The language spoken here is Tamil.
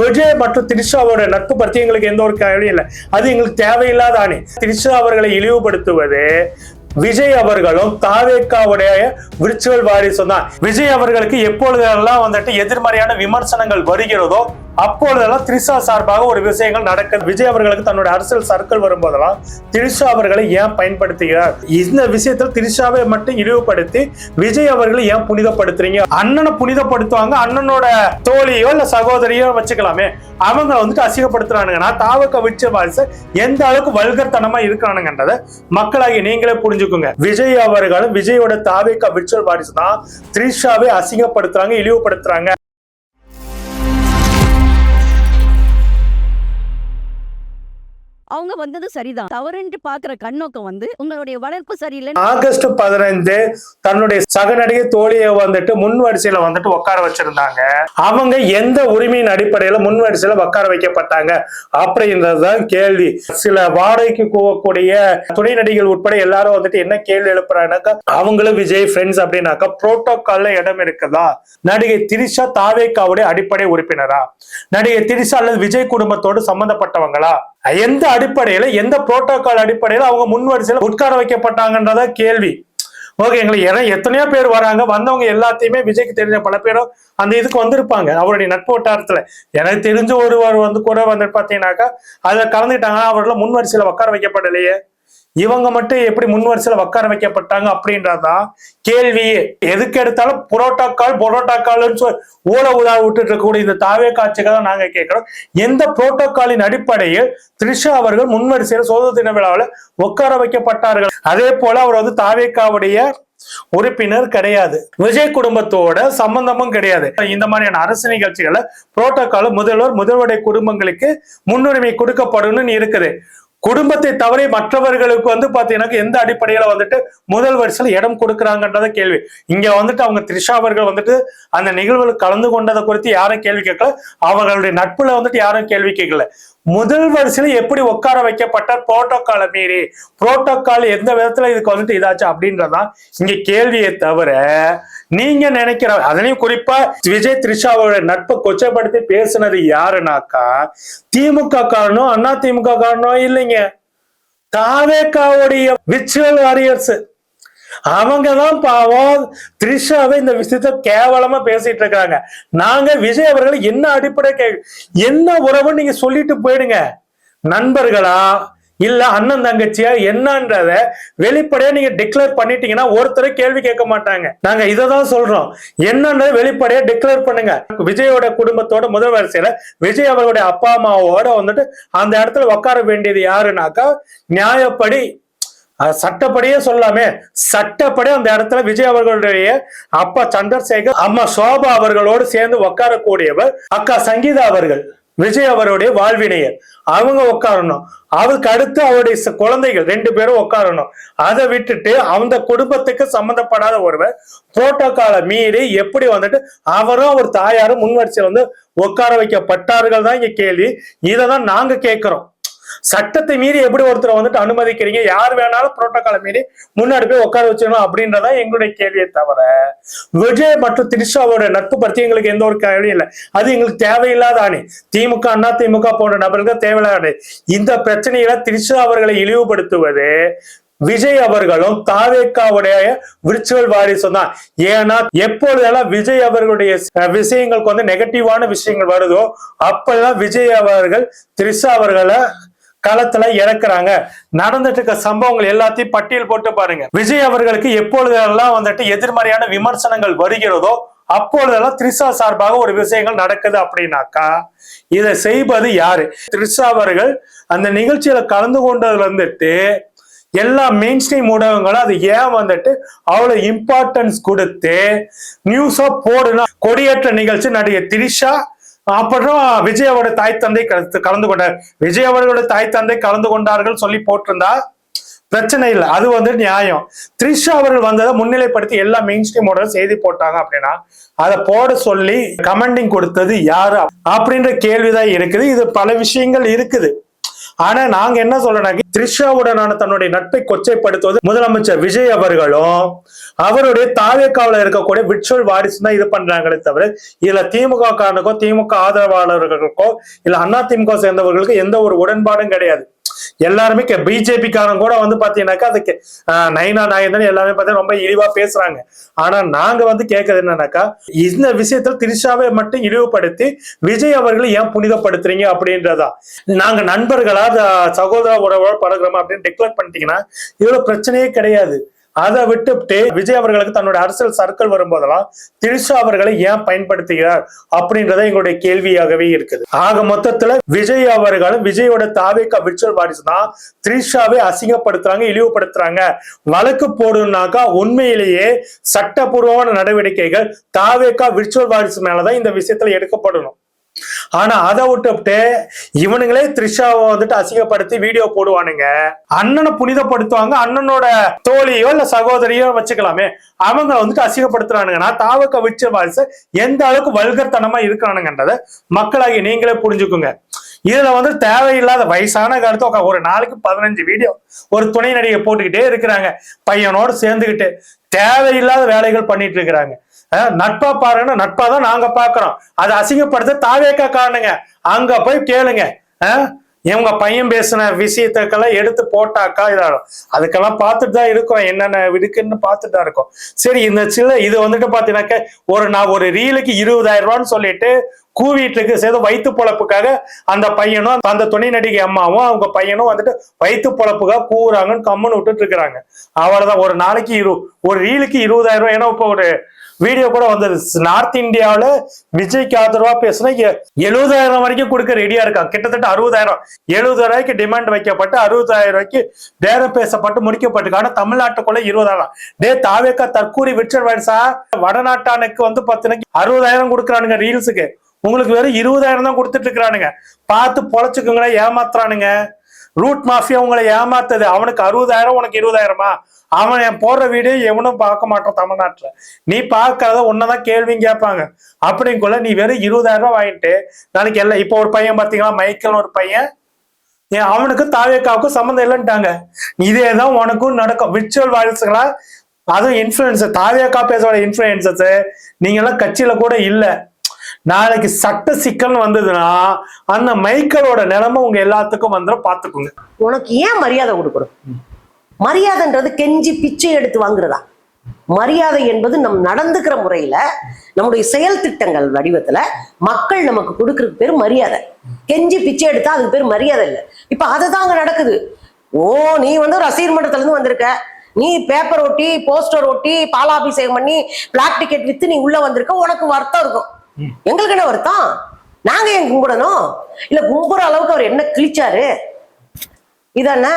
விஜய் மற்றும் திரிஷாவோட நட்பு பற்றி எங்களுக்கு எந்த ஒரு கேள்வியும் இல்லை. அது எங்களுக்கு தேவையில்லாத ஆணி. திரிஷா அவர்களை இழிவுபடுத்துவது விஜய் அவர்களும் தாவேக்காவுடைய விர்ச்சுவல் வாரிசும் தான். விஜய் அவர்களுக்கு எப்பொழுதெல்லாம் வந்துட்டு எதிர்மறையான விமர்சனங்கள் வருகிறதோ அப்பொழுதெல்லாம் திரிஷா சார்பாக ஒரு விஷயங்கள் நடக்குது. விஜய் அவர்களுக்கு தன்னுடைய அரசியல் சர்க்கிள் வரும்போதெல்லாம் திரிஷா அவர்களை ஏன் பயன்படுத்துகிறார்? இந்த விஷயத்தில் திரிஷாவை மட்டும் இழிவுபடுத்தி விஜய் அவர்களை ஏன் புனிதப்படுத்துறீங்க? அண்ணனை புனிதப்படுத்துவாங்க, அண்ணனோட தோழியோ இல்ல சகோதரியோ வச்சுக்கலாமே, அவங்க வந்துட்டு அசிங்கப்படுத்துறானுங்கன்னா தாவக்க விர்ச்சுவல் வாரிசு எந்த அளவுக்கு வல்கர்த்தனமா இருக்கிறானுங்கன்றத மக்களாகி நீங்களே புரிஞ்சுக்குங்க. விஜய் அவர்களும் விஜயோட தாவக்க விர்ச்சுவல் வாரிசு தான் திரிஷாவை அசிங்கப்படுத்துறாங்க, இழிவுபடுத்துறாங்க. அவங்க வந்தது சரிதான். தவறுன்னு பாக்குற கண்ணோக்கம் உங்களுடைய வளர்ப்பு சரியில்லை. ஆகஸ்ட் 15 தன்னுடைய சக நடிகை தோழியை வந்துட்டு முன் வரிசையில வந்துட்டு உட்கார வச்சிருந்தாங்க. அவங்க எந்த உரிமையின் அடிப்படையில முன் வரிசையில உட்கார வைக்கப்பட்டாங்க அப்படின்றதுதான் கேள்வி. சில வாடகைக்கு போகக்கூடிய துணை நடிகைகள் உட்பட எல்லாரும் வந்துட்டு என்ன கேள்வி எழுப்புறாங்கன்னாக்கா, அவங்களும் விஜய் ஃப்ரெண்ட்ஸ் அப்படின்னாக்கா புரோட்டோகால்ல இடம் இருக்குதா? நடிகை திரிஷா தாவேக்காவுடைய அடிப்படை உறுப்பினரா? நடிகை திரிஷா அல்லது விஜய் குடும்பத்தோடு சம்பந்தப்பட்டவங்களா? எந்த அடிப்படையில, எந்த புரோட்டோகால் அடிப்படையில அவங்க முன் வரிசையில உட்கார வைக்கப்பட்டாங்கன்றத கேள்வி. ஓகேங்களா? எத்தனையோ பேர் வராங்க, வந்தவங்க எல்லாத்தையுமே விஜய்க்கு தெரிஞ்ச பல பேரும் அந்த இதுக்கு வந்திருப்பாங்க. அவருடைய நட்பு வட்டாரத்துல எனக்கு தெரிஞ்ச ஒருவர் கூட வந்துட்டு பாத்தீங்கன்னாக்கா அதுல கலந்துக்கிட்டாங்கன்னா அவர்கள் முன் வரிசையில உட்கார வைக்கப்படலையே. இவங்க மட்டும் எப்படி முன் வரிசையில உட்கார வைக்கப்பட்டாங்க அப்படின்றதான் கேள்வியே. எதுக்கு எடுத்தாலும் புரோட்டோகால் ஊழ உதா விட்டுட்டு இருக்கக்கூடிய இந்த தாவே காட்சிகளை தான் நாங்க கேட்கிறோம். எந்த புரோட்டோகாலின் அடிப்படையில் திரிஷா அவர்கள் முன் வரிசையில சுதந்திர தின விழாவில் உட்கார வைக்கப்பட்டார்கள்? அதே போல அவர் தாவேக்காவுடைய உறுப்பினர் கிடையாது, விஜய் குடும்பத்தோட சம்பந்தமும் கிடையாது. இந்த மாதிரியான அரசு நிகழ்ச்சிகளை புரோட்டோகால் முதல்வருடைய குடும்பங்களுக்கு முன்னுரிமை கொடுக்கப்படும் இருக்குது. குடும்பத்தை தவிர மற்றவர்களுக்கு பாத்தீங்கன்னா எந்த அடிப்படையில வந்துட்டு முதல் வரிசையில இடம் கொடுக்குறாங்கன்றத கேள்வி. இங்க வந்துட்டு அவங்க திரிஷா அவர்கள் வந்துட்டு அந்த நிகழ்வுகள் கலந்து கொண்டதை குறித்து யாரும் கேள்வி கேட்கல. அவர்களுடைய நட்புல வந்துட்டு யாரும் கேள்வி கேட்கல. முதல் வரிசையில எப்படி உட்கார வைக்கப்பட்ட புரோட்டோகாலை மீறி, புரோட்டோகால் எந்த விதத்துல இதுக்கு வந்துட்டு இதாச்சு அப்படின்றதான் இங்க கேள்வியை தவிர நீங்க நினைக்கிற, அதனையும் குறிப்பா விஜய் திரிஷாவோட நட்பை கொச்சப்படுத்தி பேசுனது யாருனாக்கா திமுக காரணம், அண்ணா திமுக காரணம் இல்லைங்க, தாவேக்காவுடைய விர்ச்சுவல் வாரியர்ஸ். அவங்கதான் பாவம் திரிஷாவை இந்த விஷயத்த கேவலமா பேசிட்டு இருக்காங்க. நாங்க விஜய் அவர்கள் என்ன அடிப்படை என்ன உறவுன்னு நீங்க சொல்லிட்டு போயிடுங்க. நண்பர்களா இல்ல அண்ணன் தங்கச்சியா என்னன்றத வெளிப்படையா நீங்க டிக்ளேர் பண்ணிட்டீங்கன்னா ஒருத்தரை கேள்வி கேட்க மாட்டாங்க. நாங்க இததான் சொல்றோம், என்னன்றத வெளிப்படையா டிக்ளேர் பண்ணுங்க. விஜயோட குடும்பத்தோட முதல் வரிசையில விஜய் அவர்களுடைய அப்பா அம்மாவோட வந்துட்டு அந்த இடத்துல உட்கார வேண்டியது யாருனாக்கா நியாயப்படி, சட்டப்படியே சொல்லாமே, சட்டப்படி அந்த இடத்துல விஜய் அவர்களுடைய அப்பா சந்திரசேகர், அம்மா சோபா அவர்களோடு சேர்ந்து உட்காரக்கூடியவர் அக்கா சங்கீதா அவர்கள், விஜய் அவருடைய வாழ்வினையர், அவங்க உட்காரணும். அவருக்கு அடுத்து அவருடைய குழந்தைகள் 2 பேரும் உட்காரணும். அதை விட்டுட்டு அந்த குடும்பத்துக்கு சம்பந்தப்படாத ஒருவர் புரோட்டோகாலை மீறி எப்படி வந்துட்டு அவரும் அவர் தாயாரும் முன்வரிசையில் உட்கார வைக்கப்பட்டார்கள் தான் இங்க கேள்வி. இதைதான் நாங்க கேட்கிறோம். சட்டத்தை மீறி எப்படி ஒருத்தரை வந்துட்டு அனுமதிக்கிறீங்க? யார் வேணாலும் புரோட்டோகாலை மீறி முன்னாடி போய் உட்கார வச்சிடணும் அப்படின்றதா எங்களுடைய கேள்வியை தவிர விஜய் மற்றும் திரிஷாவோட நட்பு பற்றி எங்களுக்கு எந்த ஒரு கேள்வியும் இல்லை. அது எங்களுக்கு தேவையில்லாத ஆணி. திமுக அண்ணா திமுக போன்ற நபர்கள் தேவையில்லாத. இந்த பிரச்சனையில திரிஷா அவர்களை இழிவுபடுத்துவது விஜய் அவர்களும் தாவேக்காவுடைய விர்ச்சுவல் வாரிசும் தான். ஏன்னா எப்பொழுதெல்லாம் விஜய் அவர்களுடைய விஷயங்களுக்கு நெகட்டிவான விஷயங்கள் வருதோ அப்பெல்லாம் விஜய் அவர்கள் திரிஷா அவர்களை களத்துல இறக்குறாங்க. நடந்துட்டு இருக்க சம்பவங்கள் எல்லாத்தையும் பட்டியல் போட்டு பாருங்க. விஜய் அவர்களுக்கு எப்பொழுதெல்லாம் வந்துட்டு எதிர்மறையான விமர்சனங்கள் வருகிறதோ அப்பொழுதெல்லாம் திரிஷா சார்பாக ஒரு விஷயங்கள் நடக்குது அப்படின்னாக்கா இதை செய்வது யாரு? திரிஷா அவர்கள் அந்த நிகழ்ச்சியில கலந்து கொண்டதுல வந்துட்டு எல்லா மெயின் ஸ்ட்ரீம் ஊடகங்களும் அது ஏன் வந்துட்டு அவ்வளவு இம்பார்ட்டன்ஸ் கொடுத்து நியூஸா போடுனா, கொடியேற்ற நிகழ்ச்சி நடிகை திரிஷா அப்புறம் விஜயோட தாய் தந்தை கலந்து கொண்டார், விஜய் அவர்களோட தாய் தந்தை கலந்து கொண்டார்கள் சொல்லி போட்டிருந்தா பிரச்சனை இல்லை, அது நியாயம். திரிஷா அவர்கள் வந்ததை முன்னிலைப்படுத்தி எல்லா மெயின் ஸ்ட்ரீமோட செய்தி போட்டாங்க அப்படின்னா அதை போட சொல்லி கமெண்டிங் கொடுத்தது யாரு அப்படின்ற கேள்விதான் இருக்குது. இது பல விஷயங்கள் இருக்குது. ஆனா நாங்க என்ன சொல்றோம்னா த்ரிஷாவுடனான தன்னுடைய நட்பை கொச்சைப்படுத்துவது முதலமைச்சர் விஜய் அவர்களும் அவருடைய தாவேக்காவில் இருக்கக்கூடிய விர்ச்சுவல் வாரிசு தான் இது பண்றாங்களே தவிர இதுல திமுக காரனுக்கோ திமுக ஆதரவாளர்களுக்கோ இல்ல அண்ணா திமுக சேர்ந்தவர்களுக்கு எந்த ஒரு உடன்பாடும் கிடையாது. எல்லாருமே பிஜேபி காரன் கூட வந்து பாத்தீங்கன்னாக்கா அதுக்கு நைனா நாயந்தன் எல்லாமே பார்த்தா ரொம்ப இழிவா பேசுறாங்க. ஆனா நாங்க வந்து கேட்கறது என்னன்னாக்கா இந்த விஷயத்துல திரிஷாவை மட்டும் இழிவுபடுத்தி விஜய் அவர்களை ஏன் புனிதப்படுத்துறீங்க அப்படின்றதா. நாங்க நண்பர்களா சகோதர உறவோட பழகுறோமா அப்படின்னு டிக்ளேர் பண்ணிட்டீங்கன்னா இவ்வளவு பிரச்சனையே கிடையாது. அதை விட்டுவிட்டு விஜய் அவர்களுக்கு தன்னுடைய அரசியல் சர்க்கிள் வரும்போதெல்லாம் திரிஷா அவர்களை ஏன் பயன்படுத்துகிறார் அப்படின்றத எங்களுடைய கேள்வியாகவே இருக்குது. ஆக மொத்தத்துல விஜய் அவர்களும் விஜயோட தாவேக்கா விர்ச்சுவல் வாரிசு தான் திரிஷாவை அசிங்கப்படுத்துறாங்க, இழிவுபடுத்துறாங்க. வழக்கு போடுனாக்கா உண்மையிலேயே சட்டப்பூர்வமான நடவடிக்கைகள் தாவேக்கா விர்ச்சுவல் வாரிசு மேலதான் இந்த விஷயத்துல எடுக்கப்படணும். ஆனா அதை விட்டுவிட்டு இவனுங்களே த்ரிஷாவை வந்துட்டு அசிங்கப்படுத்தி வீடியோ போடுவானுங்க. அண்ணனை புனிதப்படுத்துவாங்க, அண்ணனோட தோழியோ இல்ல சகோதரியோ வச்சுக்கலாமே, அவங்க வந்துட்டு அசிங்கப்படுத்துறானுங்கன்னா தாவக்க விச்ச வாரிசு எந்த அளவுக்கு வல்கர்த்தனமா இருக்கிறானுங்கன்றத மக்களாகி நீங்களே புரிஞ்சுக்குங்க. இதுல வந்து தேவையில்லாத வயசான கருத்து ஒரு நாளைக்கு 15 வீடியோ ஒரு துணை நடிகை போட்டுக்கிட்டே இருக்கிறாங்க, பையனோடு சேர்ந்துகிட்டு தேவையில்லாத வேலைகள் பண்ணிட்டு இருக்கிறாங்க. நட்பா பாருங்கன்னா நட்பா தான் நாங்க பாக்குறோம், அதை அசிங்கப்படுத்த தாவேக்கா காரணங்க. அங்க போய் கேளுங்க, இவங்க பையன் பேசின விஷயத்துக்கெல்லாம் எடுத்து போட்டாக்கா இதாகும். அதுக்கெல்லாம் பார்த்துட்டு தான் இருக்கோம், என்னென்ன இருக்குன்னு பார்த்துட்டு தான் இருக்கோம். சரி, இந்த இது வந்துட்டு பாத்தீங்கன்னாக்க நான் ஒரு ரீலுக்கு 20,000 ரூபான்னு சொல்லிட்டு கூவீட்டுக்கு சேர்த்து வயிற்று பொழப்புக்காக அந்த பையனும் அந்த துணை நடிகை அம்மாவும் அவங்க பையனும் வந்துட்டு வயிற்று பொழப்புக்காக கூவுறாங்கன்னு கம்முன்னு விட்டுட்டு இருக்கிறாங்க. அவ்வளவுதான். ஒரு நாளைக்கு ஒரு ரீலுக்கு 20,000 ரூபாய். ஏன்னா இப்போ ஒரு வீடியோ கூட வந்தது, நார்த் இந்தியாவில விஜய்க்கு ஆதரவா பேசுனா 70,000 வரைக்கும் கொடுக்க ரெடியா இருக்காங்க. கிட்டத்தட்ட 60,000 70 ரூபாய்க்கு டிமாண்ட் வைக்கப்பட்டு 60,000 ரூபாய்க்கு பேரம் பேசப்பட்டு முடிக்கப்பட்டிருக்கு. ஆனா தமிழ்நாட்டுக்குள்ள 20,000. தாவேக்கா தற்கூரி விர்ச்சுவல் வாரிசா வடநாட்டானுக்கு வந்து 60,000 கொடுக்குறானுங்க ரீல்ஸுக்கு. உங்களுக்கு வெறும் 20,000 தான் கொடுத்துட்டு இருக்கிறானுங்க. பார்த்து பொழைச்சுக்குங்களா, ஏமாத்துறானுங்க. ரூட் மாஃபியா உங்களை ஏமாத்துது. அவனுக்கு 60,000, உனக்கு 20,000. அவன் போடுற வீடியோ எவனும் பார்க்க மாட்டான் தமிழ்நாட்டுல. நீ பார்க்கறத ஒன்னதான் கேள்வியும் கேட்பாங்க. அப்படிங்குள்ள நீ வெறும் 20,000 ரூபாய் வாங்கிட்டு நாளைக்கு எல்லாம் இப்போ ஒரு பையன் பாத்தீங்களா, மைக்கேல் ஒரு பையன், அவனுக்கும் தாவேக்காவுக்கும் சம்மந்தம் இல்லைன்ட்டாங்க. இதேதான் உனக்கும் நடக்கும். விர்ச்சுவல் வாரிசுகளா, அதுவும் இன்ஃபுளுசர், தாவேக்கா பேசோட இன்ஃபுளுசர்ஸ் நீங்க எல்லாம் கட்சியில கூட இல்ல. நாளைக்கு சட்ட சிக்கல் வந்ததுன்னா அந்த மைக்கேலோட நிலைமை உங்க எல்லாத்துக்கும் வந்துடும், பாத்துக்கோங்க. உனக்கு ஏன் மரியாதை கொடுக்கணும்? மரியாதைன்றது கெஞ்சி பிச்சை எடுத்து வாங்குறதா? மரியாதை என்பது நம் நடந்துக்கிற முறையில, நம்முடைய செயல் திட்டங்கள் வடிவத்துல மக்கள் நமக்கு கொடுக்கறதுக்கு பேர் மரியாதை. கெஞ்சி பிச்சை எடுத்தா அதுக்கு பேர் மரியாதை இல்லை. இப்ப அதுதான் அங்க நடக்குது. நீ வந்து ஒரு ரசிகர் மன்றத்துல இருந்து வந்திருக்க, நீ பேப்பர் ஒட்டி போஸ்டர் ஒட்டி பாலாபிஷேகம் பண்ணி பிளாக் டிக்கெட் வித்து நீ உள்ள வந்திருக்க, உனக்கு வருத்தம் இருக்கும். எங்களுக்கு என்ன வருத்தம்? நாங்க ஏன் கும்பிடணும்? இல்ல கும்புற அளவுக்கு அவர் என்ன கிழிச்சாரு? இதானே